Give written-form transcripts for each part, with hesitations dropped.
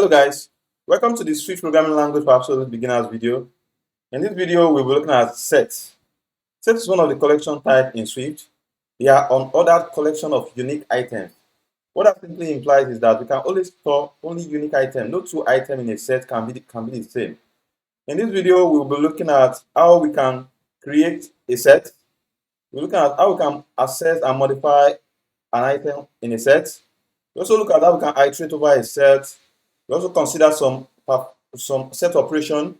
Hello guys, welcome to the Swift programming language for absolute beginners video. In this video, we'll be looking at sets. Set is one of the collection types in Swift. They are unordered collection of unique items. What that simply implies is that we can only store only unique items. No two items in a set can be the same. In this video, we'll be looking at how we can create a set. We're looking at how we can access and modify an item in a set. We also look at how we can iterate over a set. We also consider some set operation,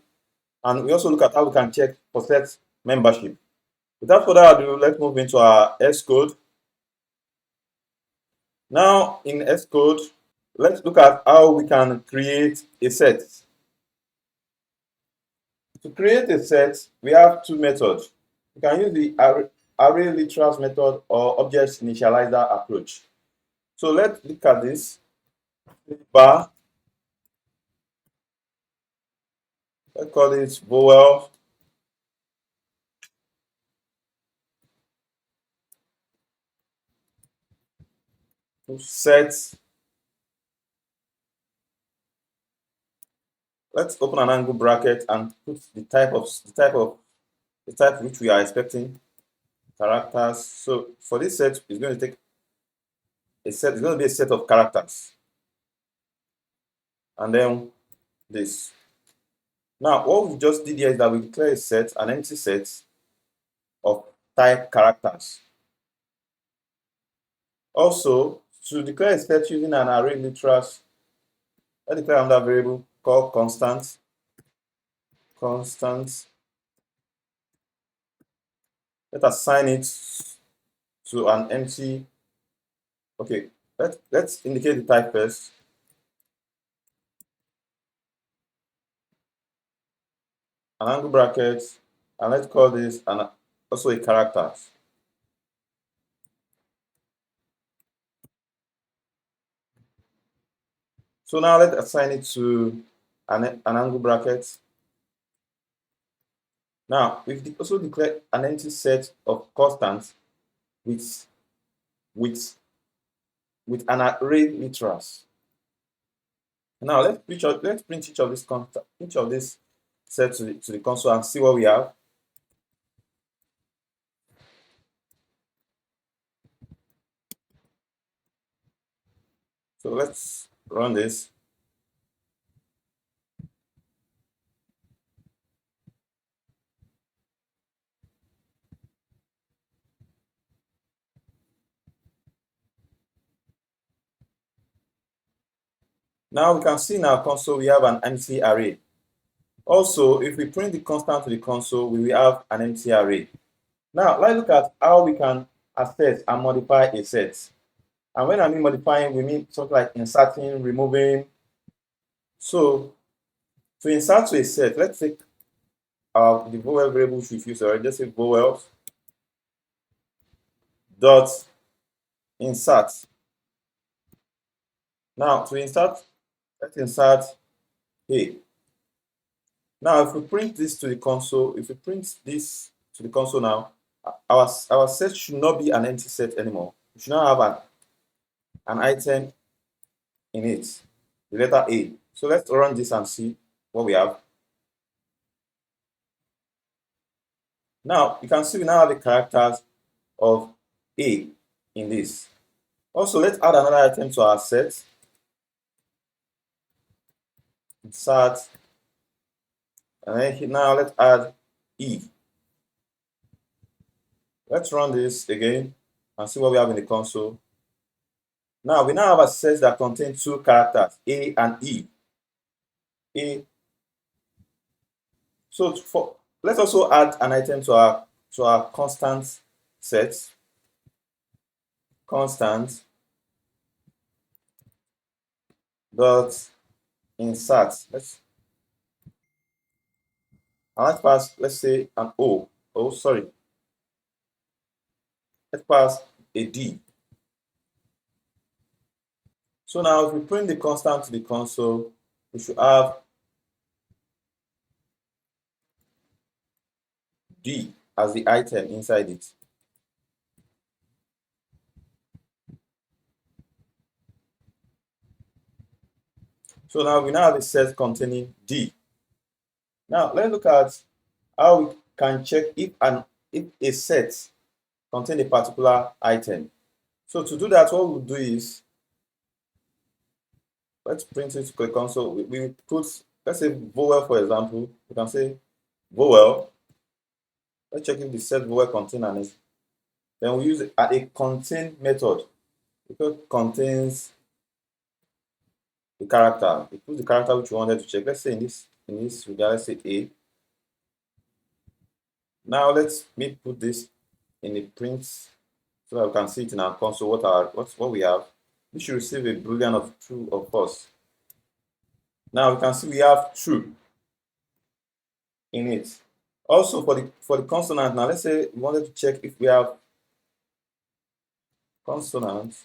and we also look at how we can check for set membership. Without further ado, let's move into our S code. Now in S code, let's look at how we can create a set. To create a set, we have two methods. We can use the array literals method or object initializer approach. So let's look at this. Bar, let's call it vowel. Set. Let's open an angle bracket and put the type which we are expecting, characters. So for this set, it's going to take a set. It's going to be a set of characters, and then this. Now what we just did here is that we declare a set, an empty set of type characters. Also, to declare a set using an array literals, let's declare another variable called constant. Let's assign it to an empty. Okay, let's indicate the type first. An angle bracket, and let's call this also a characters. So now let's assign it to an angle bracket. Now we've also declared an empty set of constants with an array literals. Now let's print each of this set to the console and see what we have. So let's run this. Now we can see in our console we have an empty array. Also, if we print the constant to the console, we will have an empty array. Now let's look at how we can access and modify a set. And when I mean modifying, we mean something like inserting, removing. So to insert to a set, let's take the vowel variable which we've used already. Just say vowels dot insert. Now to insert, let's insert A. Now if we print this to the console, now, our set should not be an empty set anymore. We should not have an item in it, the letter A. So let's run this and see what we have. Now you can see we now have the characters of A in this. Also, let's add another item to our set. Insert, and then now let's add E. Let's run this again and see what we have in the console. Now we now have a set that contains two characters, A and E. So let's also add an item to our constant set. Constant dot insert. Let's pass, let's say an O. Oh, sorry. Let's pass a D. So now if we print the constant to the console, we should have D as the item inside it. So now we now have a set containing D. Now let's look at how we can check if a set contains a particular item. So to do that, what we'll do is let's print it to the console. We put, let's say vowel, for example. We can say vowel. Let's check if the set vowel contains an S. Then we use a contain method because it contains the character. We put the character which we wanted to check. Let's say in this regard, let's say A. Now let's put this in a print so that we can see it in our console what we have. We should receive a boolean of true or false. Now we can see we have true in it. Also for the consonant, now let's say we wanted to check if we have consonants.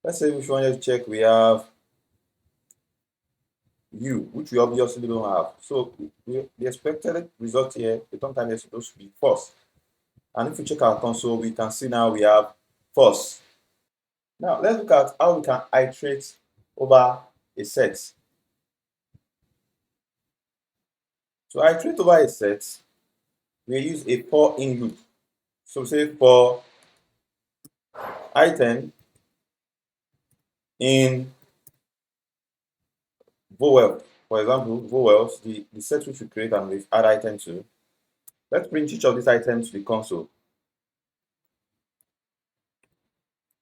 Let's say we wanted to check we have U, which we obviously don't have. So the expected result here, the turn time is supposed to be false. And if we check our console, we can see now we have false. Now let's look at how we can iterate over a set. To iterate over a set, we use a for in loop. So say for item in vowel. For example, vowels, the set which we create and we add item to. Let's print each of these items to the console.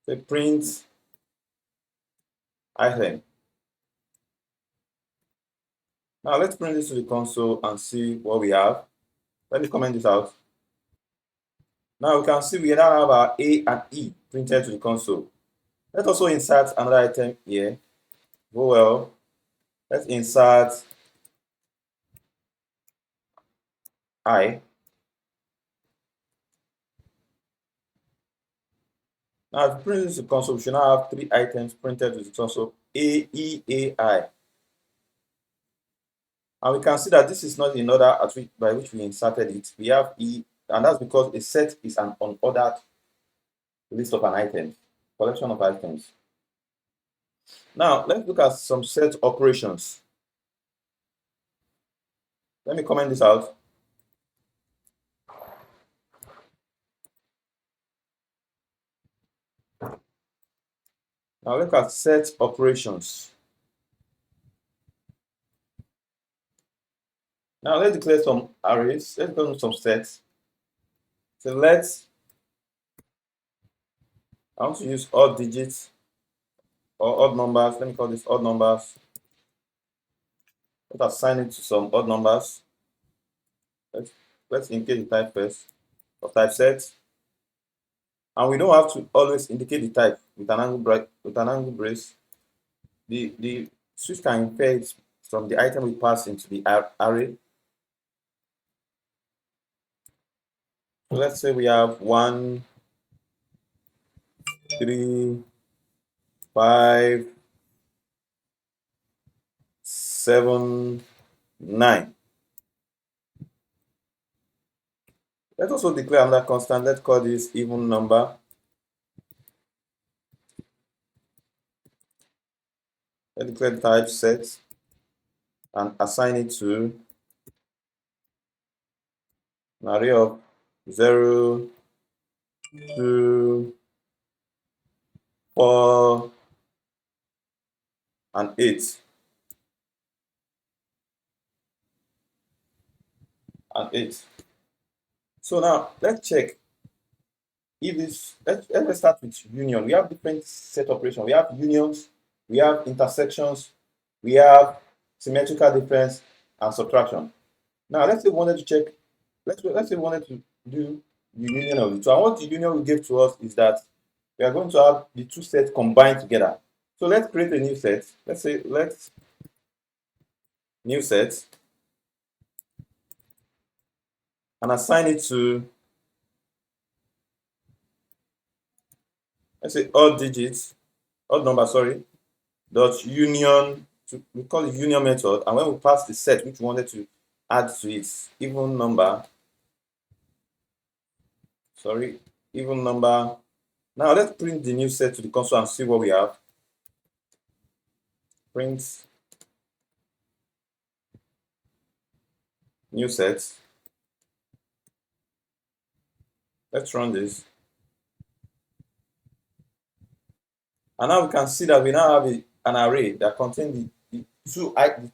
Say print item. Now let's print this to the console and see what we have. Let me comment this out. Now we can see we now have our A and E printed to the console. Let's also insert another item here. Vowel. Let's insert I. Now if we print this to the console, we should now have 3 items printed to the console. A, E, A, I. And we can see that this is not in order by which we inserted it. We have E, and that's because a set is an unordered list of an item, collection of items. Now, let's look at some set operations. Let me comment this out. Now, look at set operations. Now, let's declare some arrays. Let's go to some sets. So I want to use odd digits or odd numbers. Let me call this odd numbers. Let's assign it to some odd numbers. Let's indicate the type first of type set. And we don't have to always indicate the type with an angle brace. The switch can infer it from the item we pass into the array. So let's say we have 1, 3, 5, 7, 9. Let's also declare another constant. Let's call this even number. Let's declare type set and assign it to an array of 0, 2, 4, and 8. So now let's check if this. Let's start with union. We have different set operations. We have unions, we have intersections, we have symmetrical difference and subtraction. Now let's say we wanted to check. Let's say we wanted to do the union of the two. And what the union will give to us is that we are going to have the two sets combined together. So let's create a new set. Let's say new set and assign it to, let's say odd number, dot union. We call it union method, and when we pass the set which we wanted to add to it, even number. Now let's print the new set to the console and see what we have. Print new set. Let's run this. And now we can see that we now have an array that contains the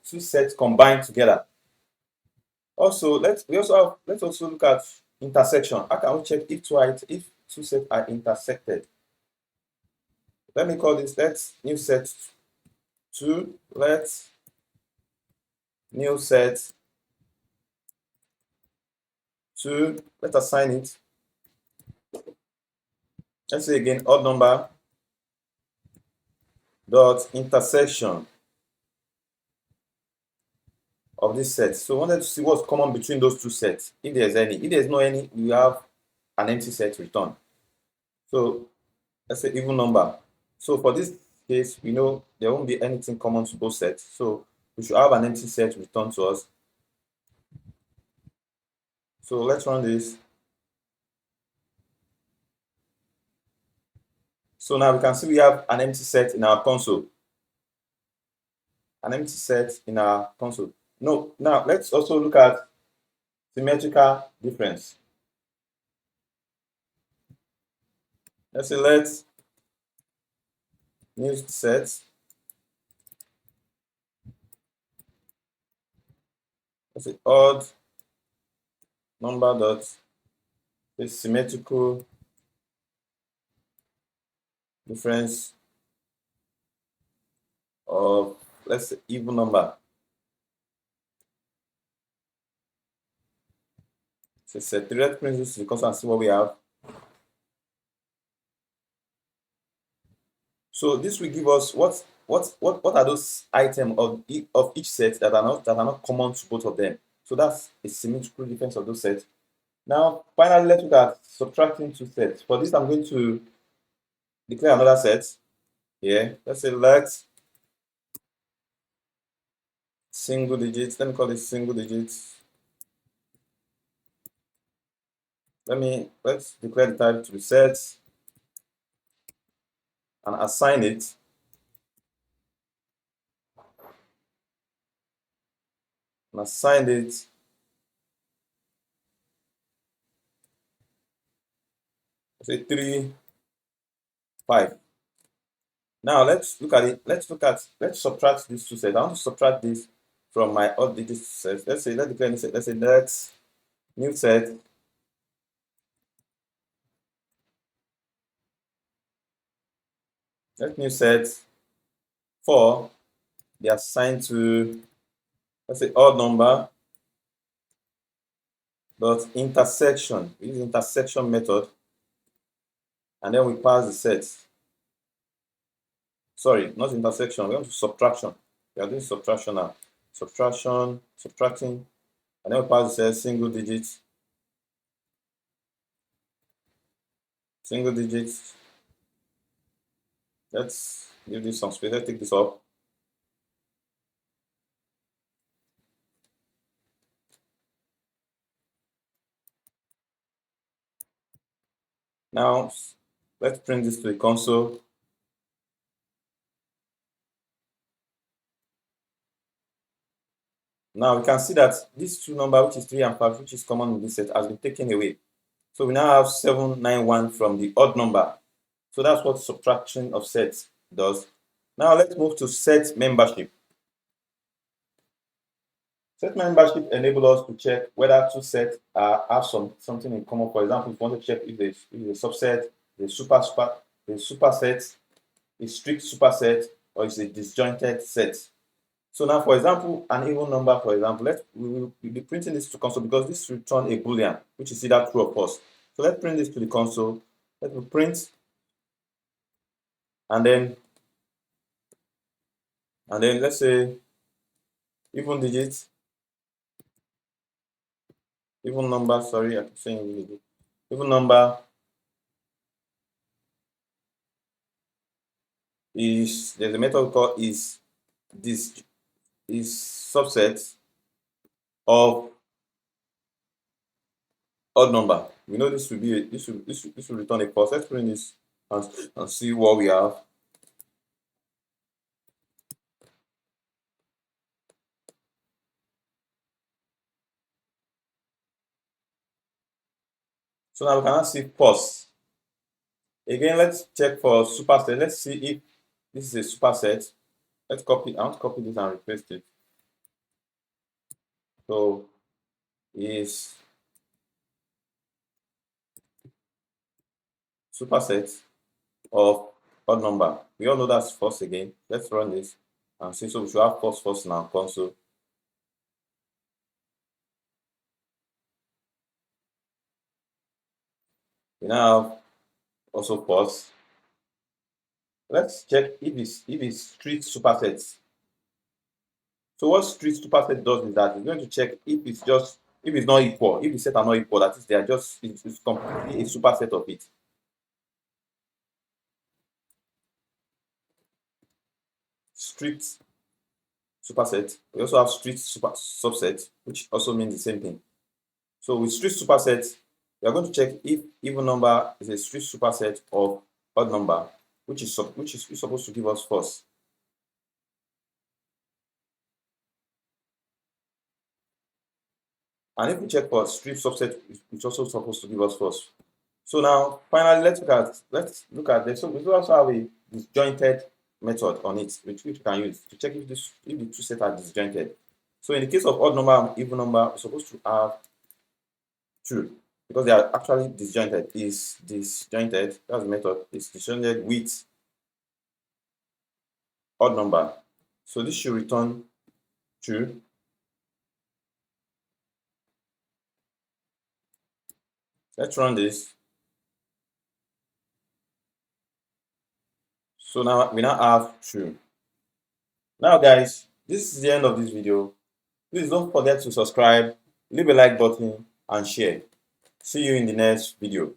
two sets combined together. Also, let's also look at intersection. How can we check if two sets are intersected? Let me call this let's new set 2. Let's new set 2. Let's assign it. Let's say again odd number dot intersection of this set. So we wanted to see what's common between those two sets. If there's any. If there's no any, we have an empty set return. So let's say even number. So for this case, we know there won't be anything common to both sets. So we should have an empty set returned to us. So let's run this. So now we can see we have an empty set in our console. An empty set in our console. No, now let's also look at symmetrical difference. Let's say let's new set. Let's say odd number dot symmetrical difference of, let's say, even number. So set 3. Let's print this to the console and see what we have. So this will give us what are those items of each set that are not common to both of them. So that's a symmetrical difference of those sets. Now finally, let's look at subtracting two sets. For this, I'm going to declare another set here. Let's say let single digits. Let me call this single digits. Let's declare the type to be set and assign it. And assign it say 3, 5. Now let's look at it. Let's subtract these two sets. I want to subtract this from my odd digits set. Let's declare this set. Let's say let's new set. Let new set 4 be assigned to, let's say, odd number dot intersection. We use intersection method, and then we pass the set. Sorry, not intersection. We're going to subtraction. We are doing subtraction now. Subtracting, and then we pass the set single digits. Single digits. Let's give this some space. Let's take this up. Now let's print this to the console. Now we can see that this two number, which is 3 and 5, which is common in this set, has been taken away. So we now have 791 from the odd number. So that's what subtraction of sets does. Now let's move to set membership. Set membership enables us to check whether two sets have something in common. For example, if you want to check if there's a subset, the superset, a strict superset, or it's a disjointed set. So now, for example, an even number, for example, we'll be printing this to console because this returns a boolean, which is either true or false. So let's print this to the console. Let me print, and then let's say even digits, even number. Sorry, I'm saying even digit. Even number is, there's a method called is subset of odd number. We know this will be this will return a false. Let's print this and see what we have. So now we can now see pause. Again, let's check for superset. Let's see if this is a superset. Let's copy. I want to copy this and replace it. So is superset of odd number. We all know that's false again. Let's run this and see. So we should have false now console. We now have also false. Let's check if it's street superset. So what street superset does is that it's going to check if it's not equal, if the set are not equal, that is they are just it's completely a superset of it. Strict superset. We also have strict subset, which also means the same thing. So with strict superset, we are going to check if even number is a strict superset of odd number, which is supposed to give us false. And if we check for strict subset, it's also supposed to give us false. So now, finally, let's look at this. So we also have a disjointed method on it, which we can use to check if the two sets are disjointed. So in the case of odd number and even number, we're supposed to have true because they are actually disjointed. Is disjointed, that's the method, is disjointed with odd number. So this should return true. Let's run this. So now we have true. Now guys, this is the end of this video. Please don't forget to subscribe, leave a like button and share. See you in the next video.